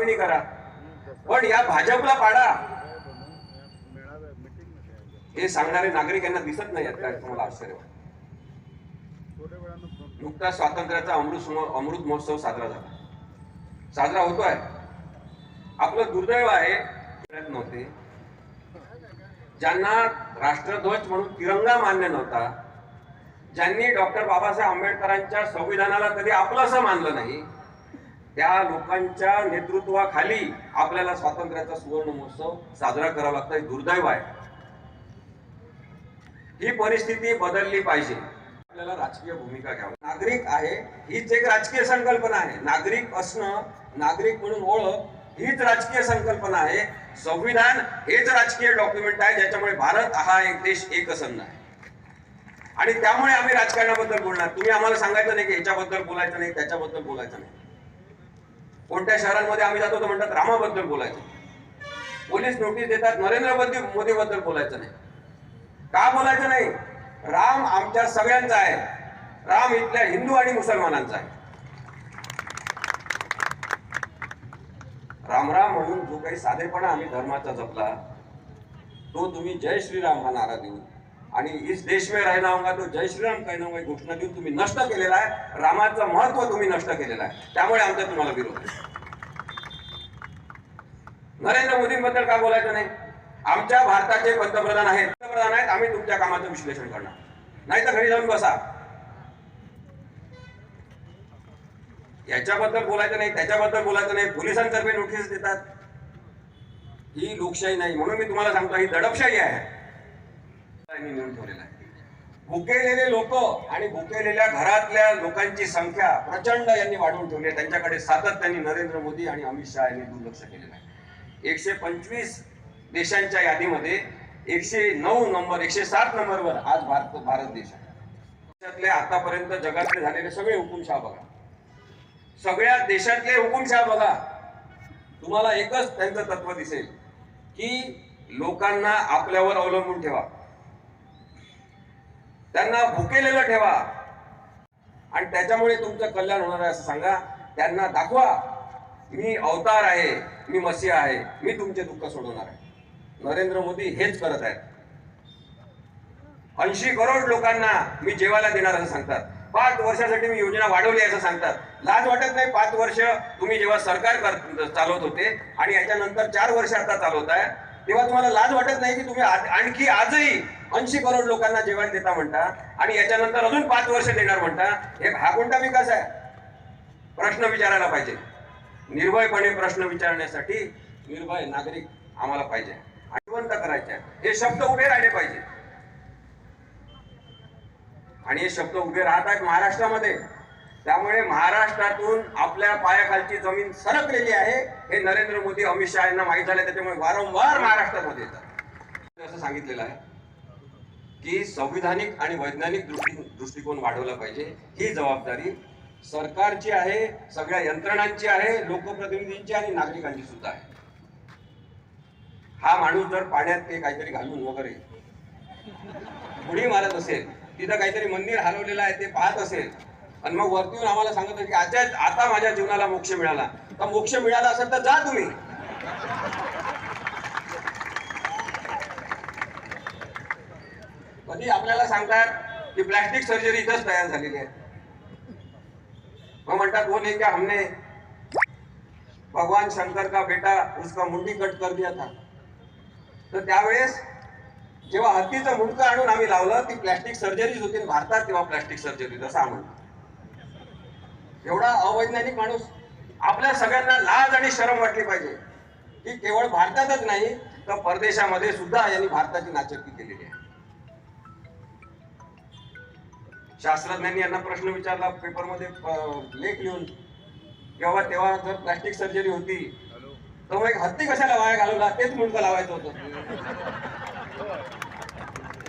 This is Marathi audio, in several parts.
मापणी करा, पण या भाजपला पाडा हे सांगणारे नागरिक यांना दिसत नाही आहेत काय? तुम्हाला आश्चर्य वाटतं? नुकताच स्वातंत्र्याचा अमृत महोत्सव साजरा होतोय. आपलं दुर्दैव आहे नव्हते ज्यांना राष्ट्रध्वज म्हणून तिरंगा मान्य नव्हता, ज्यांनी डॉक्टर बाबासाहेब आंबेडकरांच्या संविधानाला कधी आपलंसं मानलं नाही, त्या लोकांच्या नेतृत्वाखाली आपल्याला स्वातंत्र्याचा सुवर्ण महोत्सव साजरा करावा लागतोय. दुर्दैव आहे. ही परिस्थिती बदलली पाहिजे. आपल्याला राजकीय भूमिका घ्यावी. नागरिक आहे हीच एक राजकीय संकल्पना आहे. नागरिक असणं, नागरिक म्हणून ओळख हीच राजकीय संकल्पना आहे. संविधान हेच राजकीय डॉक्युमेंट आहे ज्याच्यामुळे भारत हा एक देश एकसंध आहे. आणि त्यामुळे आम्ही राजकारणाबद्दल बोलणार. तुम्ही आम्हाला सांगायचं नाही की याच्याबद्दल बोलायचं नाही, त्याच्याबद्दल बोलायचं नाही. कोणत्या शहरांमध्ये आम्ही जातो तर म्हणतात रामाबद्दल बोलायचं. पोलीस नोटीस देतात नरेंद्र मोदी बद्दल बोलायचं नाही. का बोलायचं नाही? राम आमच्या सगळ्यांचा आहे. राम इथल्या हिंदू आणि मुसलमानांचा आहे. राम राम म्हणून जो काही साधेपणा आम्ही धर्माचा जपला, तो तुम्ही जय श्रीराम हा नारा देऊन आणि इस देश में रहना होगा तो जय श्रीराम कहना होगा घोषणा देऊन तुम्ही नष्ट केलेला आहे. रामाचं महत्व तुम्ही नष्ट केलेलं आहे. त्यामुळे आमचा तुम्हाला विरोध आहे. नरेंद्र मोदींबद्दल का बोलायचं नाही? आमच्या भारताचे पंतप्रधान आहेत. आम्ही तुमच्या कामाचं विश्लेषण करणार, नाही तर घरी जाऊन बसा. याच्याबद्दल बोलायचं नाही, त्याच्याबद्दल बोलायचं नाही. पोलिसांतर्फे नोटीस देतात. ही लोकशाही नाही. म्हणून मी तुम्हाला सांगतो ही दडपशाही आहे. नेऊन ठेवलेला आहे. भुकेलेले लोक आणि भुकेलेल्या घरातल्या लोकांची संख्या प्रचंड यांनी वाढवून ठेवली आहे. त्यांच्याकडे सातत्याने नरेंद्र मोदी आणि अमित शहा यांनी दुर्लक्ष केलेलं आहे. 125 देशांच्या यादीमध्ये 109 नंबर 107 नंबरवर आज भारत देश आहे. देशातले आतापर्यंत जगातले झालेले सगळे हुकुमशाह बघा, सगळ्या देशातले हुकुमशाह बघा, तुम्हाला एकच त्यांचं तत्व दिसेल की लोकांना आपल्यावर अवलंबून ठेवा, त्यांना भुकेलेलं ठेवा आणि त्याच्यामुळे तुमचं कल्याण होणार आहे असं सांगा. त्यांना दाखवा मी अवतार आहे, मी मसीहा आहे, मी तुमचे दुःख सोडवणार आहे. नरेंद्र मोदी हेच करत आहेत. 80 करोड लोकांना मी जेवायला देणार असं सांगतात. 5 वर्षासाठी मी योजना वाढवली असं सांगतात. लाज वाटत नाही? 5 वर्ष तुम्ही जेव्हा सरकार चालवत होते आणि याच्यानंतर 4 वर्ष आता चालवताय, तेव्हा तुम्हाला लाज वाटत नाही की तुम्ही आणखी आजही 80 करोड लोकांना जेवण देता म्हणता आणि याच्यानंतर अजून 5 वर्ष देणार म्हणता? हा कोणता विकास आहे? प्रश्न विचारायला पाहिजे. निर्भयपणे प्रश्न विचारण्यासाठी निर्भय नागरिक आम्हाला पाहिजे, जिवंत करायचे. हे शब्द उभे राहिले पाहिजे आणि हे शब्द उभे राहत आहेत महाराष्ट्रामध्ये. त्यामुळे महाराष्ट्रातून आपल्या पायाखालची जमीन सरकलेली आहे हे नरेंद्र मोदी अमित शहा यांना माहीत झाले. त्याच्यामुळे वारंवार महाराष्ट्रामध्ये येतात. असं सांगितलेलं आहे की संविधानिक आणि वैज्ञानिक दृष्टिकोन वाढवला पाहिजे. ही जबाबदारी सरकारची आहे, सगळ्या यंत्रणांची आहे, लोकप्रतिनिधींची आणि नागरिकांची सुद्धा आहे. हा माणूस जर पाण्यात ते काहीतरी घालून वगैरे उडी मारत असेल, तिथं काहीतरी मंदिर हलवलेलं आहे ते पाहत असेल आणि मग वरती येऊन आम्हाला सांगत असेल की आता माझ्या जीवनाला मोक्ष मिळाला, तर मोक्ष मिळाला असेल तर जा तुम्ही. कधी आपल्याला सांगतात की प्लास्टिक सर्जरी इथंच तयार झालेली आहे. मग म्हणतात वो नहीं क्या हमने भगवान शंकर का बेटा उसका मुंडी कट कर दिया था. तर त्यावेळेस जेव्हा हत्तीचं मुंडकं आणून आम्ही लावलं ती प्लास्टिक सर्जरीच होती भारतात. तेव्हा प्लास्टिक सर्जरी असं म्हणतो. एवढा अवैज्ञानिक माणूस. आपल्या सगळ्यांना लाज आणि शरम वाटली पाहिजे की केवळ भारतातच नाही तर परदेशामध्ये सुद्धा यांनी भारताची नाचक्की केलेली आहे. शास्त्रज्ञांनी यांना प्रश्न विचारला पेपरमध्ये लेख लिहून, तेव्हा जर प्लास्टिक सर्जरी होती तर मग हत्ती कशाला वाया घालवला, तेच मुंडकं लावायचं होतं.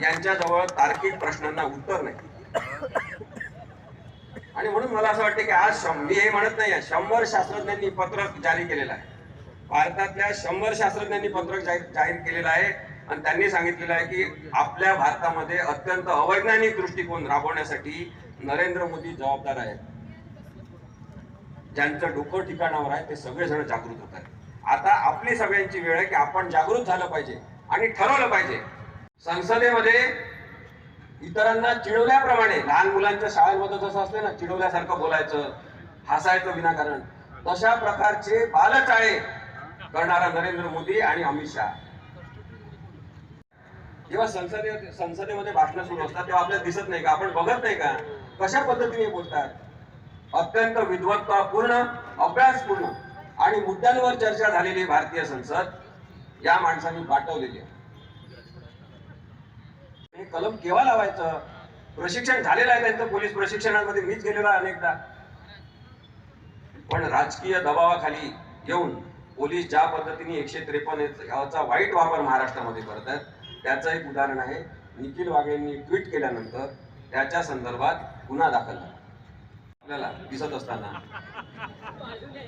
यांच्याजवळ तार्किक प्रश्नांना उत्तर नाही. आणि म्हणून मला असं वाटतं की आज मी हे म्हणत नाही, 100 शास्त्रज्ञांनी पत्रक जारी केलेलं आहे. भारतातल्या 100 शास्त्रज्ञांनी पत्रक जाहीर केलेलं आहे आणि त्यांनी सांगितलेलं आहे की आपल्या भारतामध्ये अत्यंत अवैज्ञानिक दृष्टिकोन राबवण्यासाठी नरेंद्र मोदी जबाबदार आहेत. ज्यांचं डोकं ठिकाणावर आहे ते सगळेजण जागृत होत आहेत. आता आपली सगळ्यांची वेळ आहे की आपण जागृत झालं पाहिजे आणि ठरवलं पाहिजे. संसदेमध्ये इतरांना चिडवल्याप्रमाणे लहान मुलांच्या शाळेमध्ये जसं असते ना, चिडवल्यासारखं बोलायचं, हसायचं विनाकारण, तशा प्रकारचे बालचाळे करणारा नरेंद्र मोदी आणि अमित शहा जेव्हा संसदेमध्ये भाषण सुरू असतात तेव्हा आपल्याला दिसत नाही का, आपण बघत नाही का कशा पद्धतीने बोलतात. अत्यंत विद्वत्तापूर्ण, अभ्यासपूर्ण आणि मुद्द्यांवर चर्चा झालेली भारतीय संसद या माणसांनी पाठवलेली आहे. हे कलम केव्हा लावायचं? प्रशिक्षण झालेलं आहे त्यांचं, पोलीस प्रशिक्षणामध्ये मीच गेलेलो आहे अनेकदा. पण राजकीय दबावाखाली येऊन पोलीस ज्या पद्धतीने 153 याचा वाईट वापर महाराष्ट्रामध्ये करत आहेत त्याचं एक उदाहरण आहे. निखिल वाघेंनी ट्विट केल्यानंतर त्याच्या संदर्भात गुन्हा दाखल झाला. आपल्याला दिसत असताना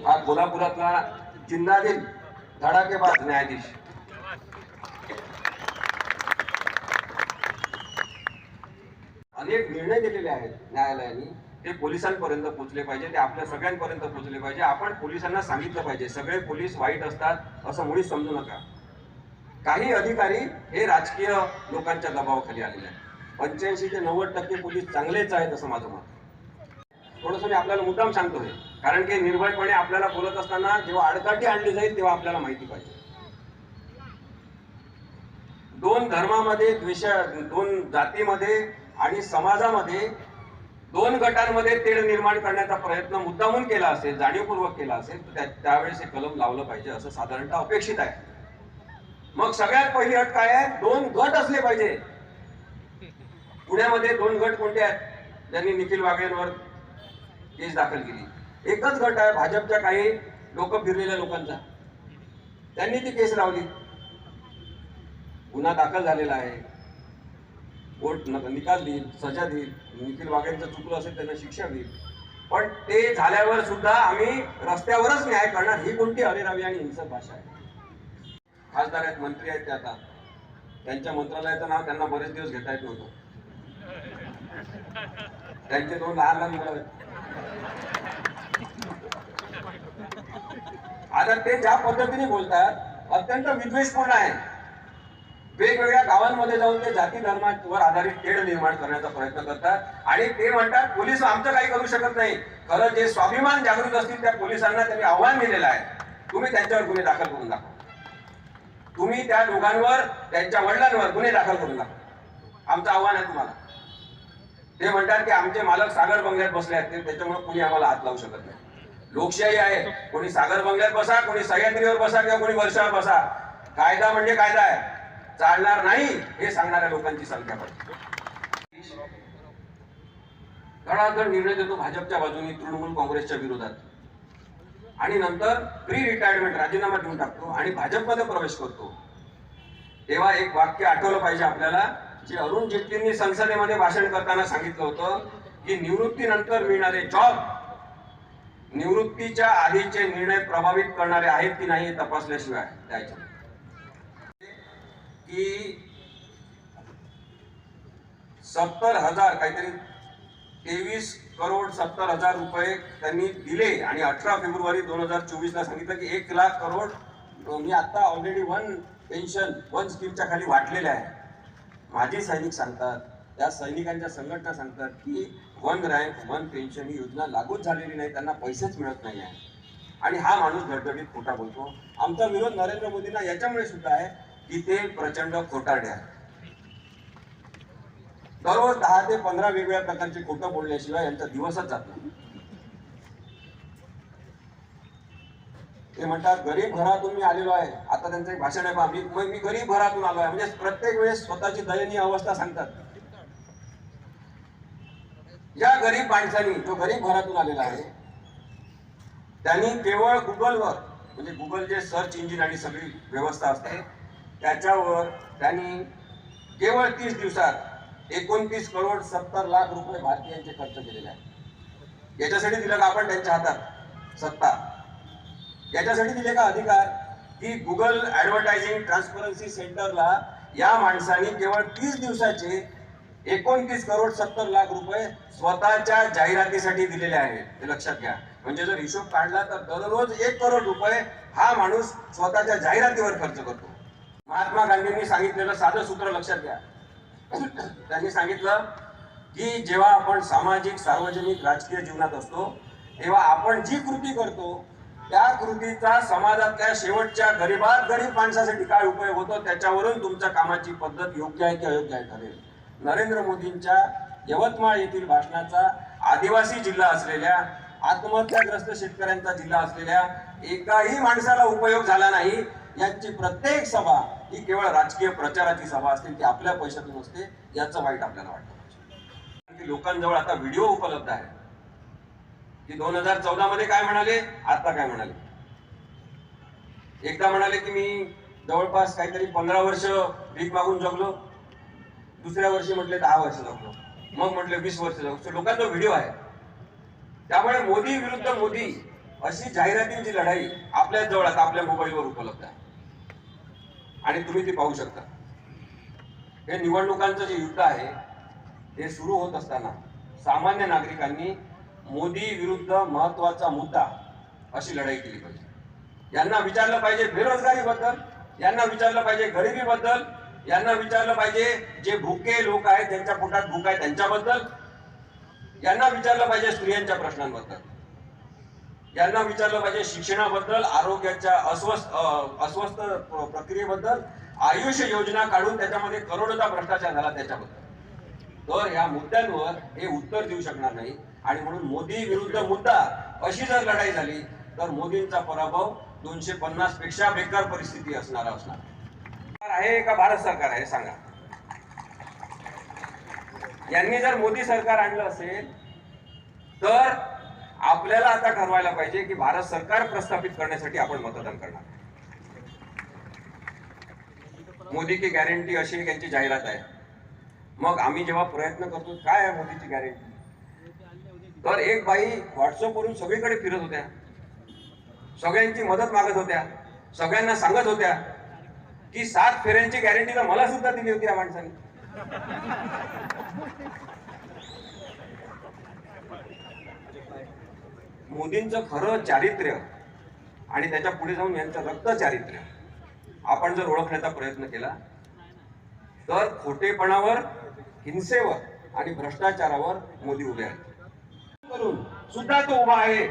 हा कोल्हापुरातला जिल्हाधिक धडाकेबाज न्यायाधीश अनेक निर्णय दिलेले आहेत न्यायालयाने, ते पोलिसांपर्यंत पोहोचले पाहिजे, ते आपल्या सगळ्यांपर्यंत पोहोचले पाहिजे. आपण पोलिसांना सांगितलं पाहिजे सगळे पोलीस वाईट असतात असं मुळीच समजू नका. काही अधिकारी हे राजकीय लोकांच्या दबावाखाली आलेले आहेत. 85 ते 90% पोलीस चांगलेच आहेत असं माझं मत. थोडंसं मी आपल्याला मुद्दाम सांगतोय कारण की निर्भयपणे आपल्याला बोलत असताना जेव्हा आडकाठी आणली जाईल तेव्हा आपल्याला माहिती पाहिजे. दोन धर्मामध्ये द्वेष, दोन जातीमध्ये आणि समाजामध्ये दोन गटांमध्ये तेढ निर्माण करण्याचा प्रयत्न मुद्दामून केला असेल, जाणीवपूर्वक केला असेल तर त्यावेळेस हे कलम लावलं पाहिजे असं साधारणतः अपेक्षित आहे. मग सगळ्यात पहिली अट काय आहे? दोन गट असले पाहिजे. पुण्यामध्ये दोन गट कोणते आहेत ज्यांनी निखिल वाघेंवर केस दाखल केली? एकच गट आहे भाजपच्या काही लोक फिरलेल्या लोकांचा, त्यांनी ती केस लावली. गुन्हा दाखल झालेला आहे, कोर्ट निकाल देईल, सजा देईल. निखिल वाघेंचं चुकलं असेल त्यांना शिक्षा देईल. पण ते झाल्यावर सुद्धा आम्ही रस्त्यावरच न्याय करणार, ही कोणती अरेरावी आणि हिंसक भाषा आहे? खासदार आहेत, मंत्री आहेत, ते आता त्यांच्या मंत्रालयाचं नाव त्यांना बरेच दिवस घेता येत नव्हतं. त्यांचे दोन लहान लहान मुलं आहेत. आता ते ज्या पद्धतीने बोलतात अत्यंत विद्वेषपूर्ण आहे. वेगवेगळ्या गावांमध्ये जाऊन ते जाती धर्मावर आधारित तेढ निर्माण करण्याचा प्रयत्न करतात आणि ते म्हणतात पोलीस आमचं काही करू शकत नाही. खरं जे स्वाभिमान जागृत असतील त्या पोलिसांना त्यांनी आव्हान दिलेलं आहे, तुम्ही त्यांच्यावर गुन्हे दाखल करून दाखवा. तुम्ही त्या दोघांवर, त्यांच्या वडिलांवर गुन्हे दाखल करून दाखवा. आमचं आव्हान आहे तुम्हाला. ते म्हणतात की आमचे मालक सागर बंगल्यात बसले आहेत त्याच्यामुळे कोणी आम्हाला हात लावू शकत नाही. लोकशाही आहे, कोणी सागर बंगल्यात बसा, कोणी सह्याद्रीवर बसा किंवा कोणी वर्षावर बसा, कायदा म्हणजे कायदा आहे, चालणार नाही हे सांगणाऱ्या लोकांची संख्या पाहिजे. धडाधड निर्णय देतो भाजपच्या बाजूने, तृणमूल काँग्रेसच्या विरोधात आणि नंतर प्री रिटायरमेंट राजीनामा देऊन टाकतो आणि भाजपमध्ये प्रवेश करतो. तेव्हा एक वाक्य आठवलं पाहिजे आपल्याला, जे अरुण जेटलींनी संसदेमध्ये भाषण करताना सांगितलं होतं की निवृत्तीनंतर मिळणारे जॉब निवृत्तीच्या आधीचे निर्णय प्रभावित करणारे आहेत की नाही हे तपासल्याशिवाय द्यायचे. की 70,000 काहीतरी 23,70,00,000 रुपये त्यांनी दिले आणि 18 फेब्रुवारी 2024 सांगितलं की 1,00,000 करोड मी आता ऑलरेडी वन स्कीमच्या खाली वाटलेले आहे. माजी सैनिक सांगतात, त्या सैनिकांच्या संघटना सांगतात की वन रँक वन पेन्शन ही योजना लागूच झालेली नाही, त्यांना पैसेच मिळत नाही आहे. आणि हा माणूस धडधडीत खोटा बोलतो. आमचा विरोध नरेंद्र मोदींना याच्यामुळे सुद्धा आहे की ते प्रचंड खोटारडे आहेत. दररोज 10 ते 15 वेगवेगळ्या प्रकारचे खोटं बोलल्याशिवाय यांचा दिवसच जात नाही. ते म्हणतात गरीब घरातून मी आलेलो आहे. आता त्यांचं एक भाषण आहे, मी गरीब घरातून आलो आहे, म्हणजे प्रत्येक वेळेस स्वतःची दयनीय अवस्था सांगतात. या गरीब माणसांनी, जो गरीब घरातून आलेला आहे, त्यांनी केवळ गुगलवर, म्हणजे गुगल जे सर्च इंजिन आणि सगळी व्यवस्था असते त्याच्यावर त्यांनी केवळ 30 दिवसात 29,70,00,000 रुपये भारतीयांचे खर्च केलेले आहे. याच्यासाठी दिलं का आपण त्यांच्या हातात सत्ता? याच्यासाठी दिले का अधिकार की गुगल ऍडव्हर्टायझिंग ट्रान्सपरन्सी सेंटरला या माणसांनी केवळ 30 दिवसाचे 29 करोड 70 लाख रुपये स्वतःच्या जाहिरातीसाठी दिलेले आहेत, हे लक्षात घ्या. म्हणजे जर हिशोब काढला तर दररोज 1 करोड रुपये हा माणूस स्वतःच्या जाहिरातीवर खर्च करतो. महात्मा गांधींनी सांगितलेलं साधं सूत्र लक्षात घ्या. त्यांनी सांगितलं की जेव्हा आपण सामाजिक, सार्वजनिक, राजकीय जीवनात असतो तेव्हा आपण जी कृती करतो त्या कृतीचा समाजातल्या शेवटच्या गरीबात गरीब माणसासाठी काय उपयोग होतो त्याच्यावरून तुमच्या कामाची पद्धत योग्य आहे की अयोग्य आहे ठरेल. नरेंद्र मोदींच्या यवतमाळ येथील भाषणाचा आदिवासी जिल्हा असलेल्या, आत्महत्याग्रस्त शेतकऱ्यांचा जिल्हा असलेल्या एकाही माणसाला उपयोग झाला नाही. यांची प्रत्येक सभा ही केवळ राजकीय प्रचाराची सभा असते, ती आपल्या पैशातून असते. याचं वाईट आपल्याला वाटतं. की लोकांजवळ आता व्हिडिओ उपलब्ध आहे की 2014 मध्ये काय म्हणाले, आता काय म्हणाले. एकदा म्हणाले की मी जवळपास काहीतरी 15 वर्ष भीक मागून जगलो, दुसऱ्या वर्षी म्हटले 10 वर्ष जगलो, मग म्हटले 20 वर्ष जगलो. लोकांचा व्हिडिओ आहे. त्यामुळे मोदी विरुद्ध मोदी अशी जाहिरातींची लढाई आपल्या जवळ आता आपल्या मोबाईलवर उपलब्ध आहे आणि तुम्ही ती पाहू शकता. हे निवडणुकांचं जे युद्ध आहे हे सुरू होत असताना सामान्य नागरिकांनी मोदी विरुद्ध महत्वाचा मुद्दा अशी लढाई केली पाहिजे. यांना विचारलं पाहिजे बेरोजगारीबद्दल, यांना विचारलं पाहिजे गरिबीबद्दल, यांना विचारलं पाहिजे जे भुके लोक आहेत ज्यांच्या पोटात भूक आहे त्यांच्याबद्दल, यांना विचारलं पाहिजे स्त्रियांच्या प्रश्नांबद्दल, यांना विचारलं पाहिजे शिक्षणाबद्दल, आरोग्याच्या अस्वस्थ प्रक्रियेबद्दल, आयुष योजना काढून त्याच्यामध्ये करोडोचा भ्रष्टाचार झाला त्याच्याबद्दल. तर या मुद्द्यांवर हे उत्तर देऊ शकणार नाही आणि म्हणून मोदी विरुद्ध मुद्दा अशी जर लढाई झाली तर मोदींचा पराभव 250 पेक्षा बेकार परिस्थिती असणार आहे का भारत सरकार आहे सांगा. यांनी जर मोदी सरकार आणलं असेल तर आपल्याला आता ठरवायला पाहिजे की भारत सरकार प्रस्थापित करण्यासाठी आपण मतदान करणार. मोदी की गॅरंटी अशी एक यांची जाहिरात आहे. मग आम्ही जेव्हा प्रयत्न करतो काय आहे मोदीची गॅरंटी, तर एक बाई व्हॉट्सअपवरून सगळीकडे फिरत होत्या, सगळ्यांची मदत मागत होत्या, सगळ्यांना सांगत होत्या की 7 फेऱ्यांची गॅरंटी तर मला सुद्धा दिली होती या माणसाने. मोदींचं खरं चारित्र्य आणि त्याच्या पुढे जाऊन यांचं रक्त चारित्र्य आपण जर ओळखण्याचा प्रयत्न केला तर खोटेपणावर, हिंसेवर आणि भ्रष्टाचारावर मोदी उभे आहेत. करून सुद्धा तो उभा आहे.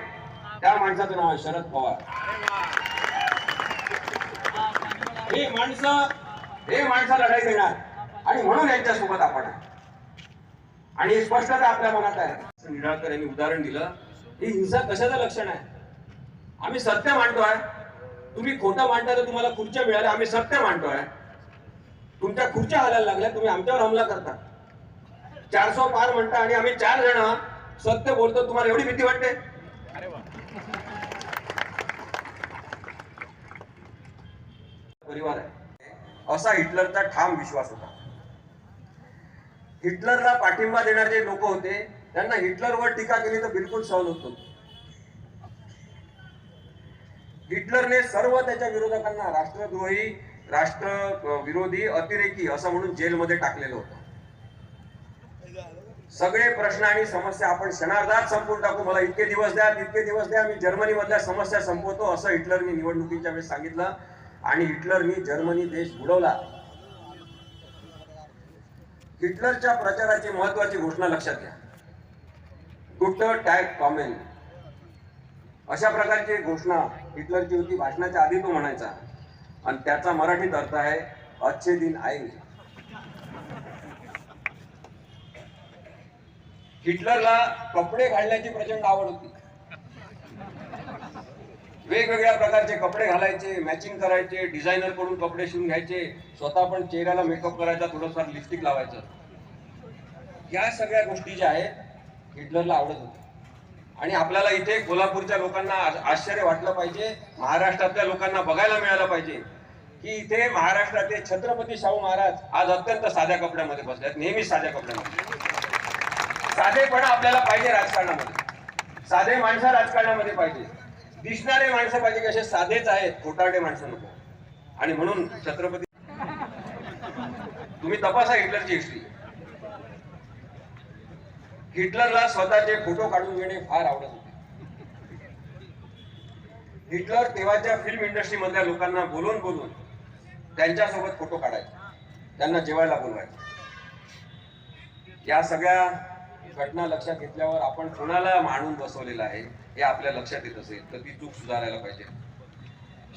त्या माणसाचं नाव आहे शरद पवार. हे माणसं लढाई देणार आणि म्हणून यांच्यासोबत आपण आहे आणि स्पष्टता आपल्या मनात आहे. निराळकर यांनी उदाहरण दिलं, ही हिंसा कशाचं लक्षण आहे. आम्ही सत्य मांडतोय, तुम्ही खोटं मांडता तर तुम्हाला खुर्च्या मिळाल्या. आम्ही सत्य मांडतोय, तुमच्या खुर्च्या हालायला लागल्या, तुम्ही आमच्यावर हमला करता. 400 पार म्हणता आणि आम्ही 4 जण सत्य बोलतो, तुम्हाला एवढी भीती वाटते. परिवार आहे असा हिटलरचा ठाम विश्वास होता. हिटलरला पाठिंबा देणारे जे लोक होते त्यांना हिटलरवर टीका केली तर बिलकुल सहन होत नव्हतं. हिटलरने सर्व त्याच्या विरोधकांना राष्ट्रद्रोही, राष्ट्रविरोधी, अतिरेकी असं म्हणून जेलमध्ये टाकलेलं होतं. सगळे प्रश्न आणि समस्या आपण क्षणार्धात संपवून टाकू, मला इतके दिवस द्या, तितके दिवस द्या, मी जर्मनी मधल्या समस्या संपवतो असं हिटलरने निवडणुकीच्या वेळेस सांगितलं आणि हिटलरनी जर्मनी देश बुडवला. हिटलरच्या प्रचाराची महत्वाची घोषणा लक्षात घ्या, गुटर टॅग कॉमेन. अशा प्रकारची घोषणा हिटलरची होती. भाषणाच्या आधी तो म्हणायचा आणि त्याचा मराठीत अर्थ आहे अच्छे दिन आएंगे. हिटलरला कपडे घालण्याची प्रचंड आवड होती. वेगवेगळ्या प्रकारचे कपडे घालायचे, मॅचिंग करायचे, डिझायनर कडून कपडे शिवून घ्यायचे, स्वतः पण चेहऱ्याला मेकअप करायचा, थोडंफार लिपस्टिक लावायचं. या सगळ्या गोष्टी ज्या आहेत हिटलरला आवडत होत्या. आणि आपल्याला इथे कोल्हापूरच्या लोकांना आश्चर्य वाटलं पाहिजे, महाराष्ट्रातल्या लोकांना बघायला मिळालं पाहिजे की इथे महाराष्ट्राचे छत्रपती शाहू महाराज आज अत्यंत साध्या कपड्यामध्ये बसले, नेहमी साध्या कपड्यामध्ये. साधेपणा आपल्याला पाहिजे राजकारणामध्ये, साधे माणसं राजकारणामध्ये पाहिजे, दिसणारे माणसं पाहिजे की असे साधेच आहेत, खोटारडे माणसं नको. आणि म्हणून छत्रपती, तुम्ही तपासा हिटलरची हिस्ट्री, हिटलरला स्वतःचे फोटो काढून घेणे फार आवडत होते. हिटलर तेव्हाच्या फिल्म इंडस्ट्री मधल्या लोकांना बोलून बोलून त्यांच्यासोबत फोटो काढायचे, त्यांना जेवायला बोलवायचे. या सगळ्या घटना लक्षात घेतल्यावर आपण कोणाला मांडून बसवलेलं आहे हे आपल्या लक्षात येत असेल तर ती चूक सुधारायला पाहिजे.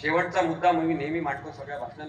शेवटचा मुद्दा मी नेहमी मांडतो सगळ्या भाषणात,